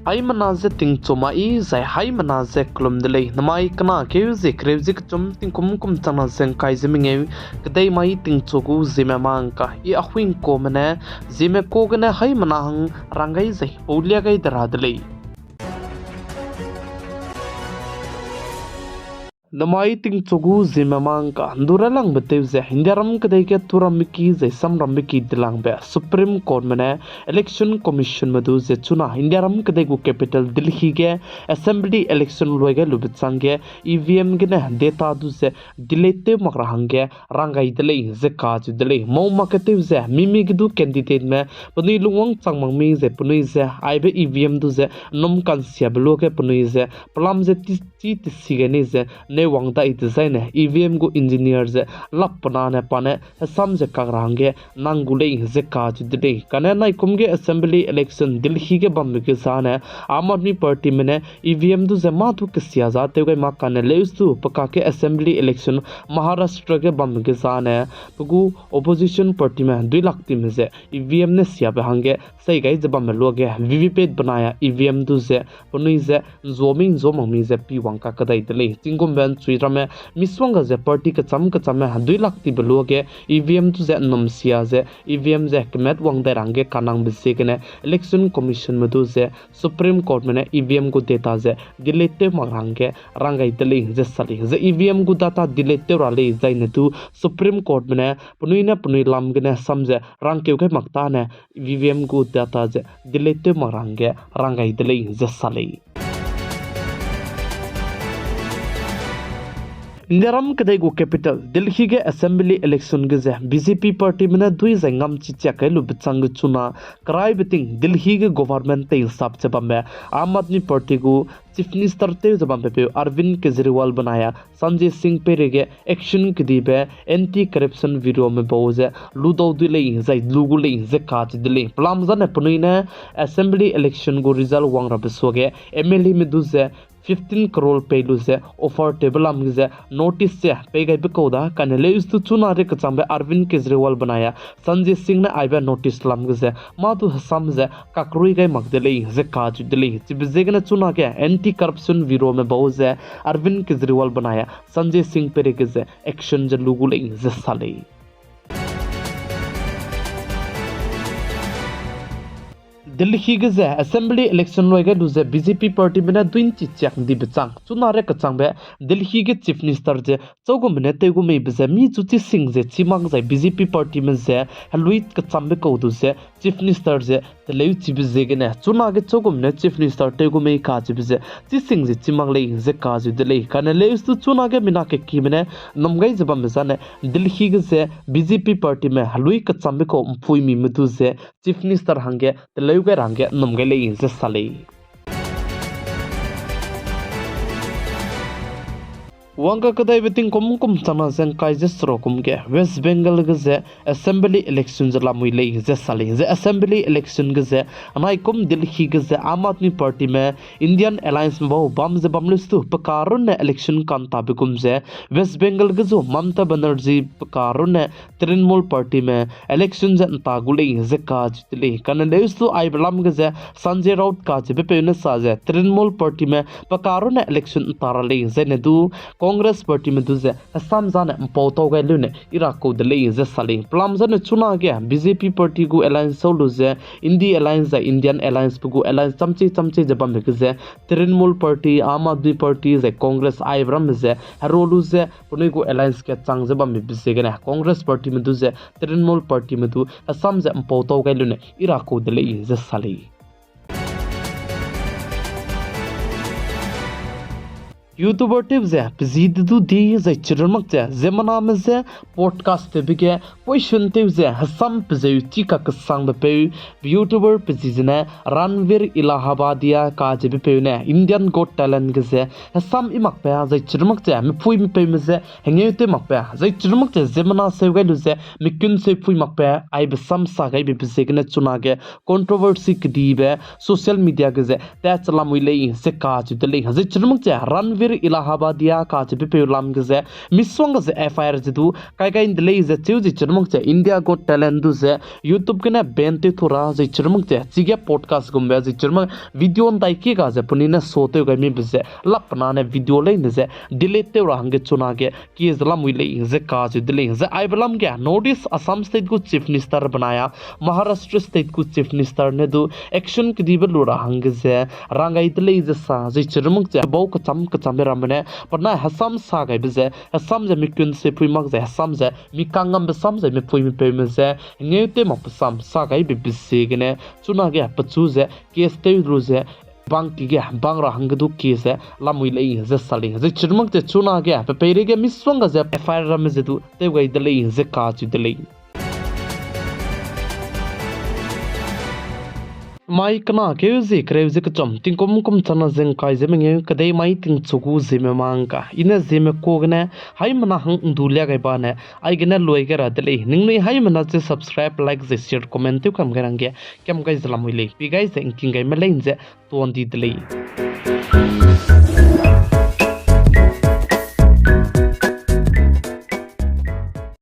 hai manaze ting choma I zai hai manaze klum delay namai kana keuze kreuzik chom ting kum chana zeng kai zeminge kadai mai ting chogu zeme mangka I ahuin ko mane zeme ko gane hai manahang rangai zai paulia gai dara delay namai ting chogu zeme mangka duralang betew ze hindaram kadai ke turam miki ze samram miki dilang be supreme court mane election commission madu ze chuna hindaram kadai gu capital delhi ge assembly election loige lubitsang ge evm ge na data du ze dilete makrahang ge rangai delay ze ka ju delay mau marketew ze mimi ge du candidate me puni lungwang changmang mi ze puni ze aibe evm du ze nom kan sia blo ke puni ze plam ze ti si ge ne ze ne wangda it zaine evm gu engineer ze lapna ne pane sam ze kagrangge nangule ze ka judde kana nai kumge assembly election delhi ge bam ge sane aam aadmi party mene evm du ze ma tu ke siaza te ge ma kana leustu paka ke assembly election maharashtra ge bam ge sane pugu opposition party me 2 lakh tim ze evm ne sia be hange sai gai jaba me loge vvpate banaya evm du ze punui ze zoming zomami ze pi wangka kadai dele tingum ben chuirame miswanga ze party ka cham 2 lakh ti beloge evm tu ze nom sia ze evm ze kemet wang da range kanang bise kene election commission madu ze supreme court mane evm gu data ze dilete marange rangai dele ze sali ze evm gu data dilete rale zaine tu supreme court mane punui lam gene samje rangke ke makta ne evm gu data ze dilete marange rangai dele ze sali Indiaram kadai gu capital Delhi ge assembly election ge ze BJP party mena 2 zangam chicha kai lu bitsang chuna krai biting Delhi ge government te sab chapame Aam Aadmi party gu chief minister te jabam pe Arvind Kejriwal banaya Sanjay Singh pere ge action kdibe anti corruption bureau me boze ludo dile zai lugu le ze kach dile plamza ne punuina assembly election gu result wang rabesoge MLA me du ze 15 crore paylu se offer table am ge notice se pay gai be koda kanele istu chuna re kachambe Arvind Kejriwal banaya Sanjay Singh na aiba notice lam ge ma tu sam ze kakrui gai magdele ze kaj dele chibze ge na chuna ke anti corruption bureau me boze Arvind Kejriwal banaya Sanjay Singh pere ge action je lugu le ze sale Delhi ge ze assembly election loige du ze BJP party mena 2 inch chak di bechang chunare ka changbe Delhi ge chief minister je chogum ne te gu me beze mi chu chi sing je chimang zai BJP party me ze haluit ka chambe ko du ze chief minister je te leu chi beze ge ne chuna ge chogum ne chief minister te gu me ka chi beze chi sing je chimang le ze ka ju de le kana leu stu chuna ge mina ke ki mene nomgai jaba me zane Delhi ge ze BJP party me halui ka chambe ko phui mi mudu ze chief minister hange te leu range nomgele ze sale wanga kadai beting kum chana zeng kai je sro kum ge West Bengal ge ze assembly election je lamui le ze sale ze assembly election ge ze anai kum Delhi ge ze Aam Aadmi party me Indian alliance me bam ze bamlistu pakarun ne election kan ta bikum ze West Bengal ge zo Mamta Banerjee pakarun ne Trinamool party me election je ta gule ze kaj tile kan leustu ai blam ge ze Sanjay Raut ka je be ne sa ze Trinamool party me pakarun ne election ta le ze ne du Congress party में तुझे असम जाने पौतो गए लुने Iraq को दले इज़े साले प्लाम जाने चुना गया BJP party को alliance सोलु जे इंडी alliance जा Indian alliance पुगु alliance चमचे जब हम बिकजे तृणमूल party आम आदमी party जे Congress आइब्रम जे हरोलु जे पुने को alliance के चांग जब हम बिकजे गया Congress party में तुझे तृणमूल party में तु असम जा पौतो गए लुने इराक को दले इज़े साले YouTuber tip ze pizid du di ze chirmak ze zemana me ze podcast te bige question te ze hasam pze uti ka kasang be pe YouTuber pizizne Ranveer Ilahabadia ka je be pe ne Indian Got Talent ge ze hasam imak pe ze chirmak ze me phui me pe me ze henge te mak pe ze chirmak ze zemana se ge lu ze me kun se phui mak pe ai be sam sa gai be pze ge ne chuna ge controversy ki di be social media ge ze ta chalam wi le se ka ju de le ze chirmak ze Ranveer Kashmir Ilahabadia ka che pe lam ge ze miswang ge FIR je du kai kai indle je chiu ji chirmang che India Got Talent du ze YouTube ke na bente thura je chirmang che chige podcast gum be je chirmang video on dai ki ga je punina sote ga mi be je lapna ne video le ne je delete te ra hange chuna ge ki zlam wi le je ka je dile je ai blam ge notice Assam state को chief minister बनाया Maharashtra state को chief minister ने दो action के दीबर लोड़ा हंगे से रंगाई तले is सा जे चरमक जे बौ कचम रमने पना हसम सा गई बजे हसम जे मिकुन से पुइमक जे हसम जे मिकांगम बसम जे मे पुइम पेम जे नेते मपसम सा गई बिबिसे गने चुना गे पचु जे केस ते रुजे bang ki ge bang ra hang du ki se lamui le ze sali ze chirmak te chuna ge pe pere ge miswang ge FIR ram ze du te ge de le ze ka chu de le mai kana ke ze kre ze ka chom ting kom chana zeng kai ze menge kadai mai ting chugu zeme mang ka ina zeme ko gna hai mana hang dulia ga ba ne ai gna loi ga ra de le ning nei hai mana ze subscribe like ze share comment tu kam ga rang ge kem ga zlam wi le pi guys king ga me le ze ton di de le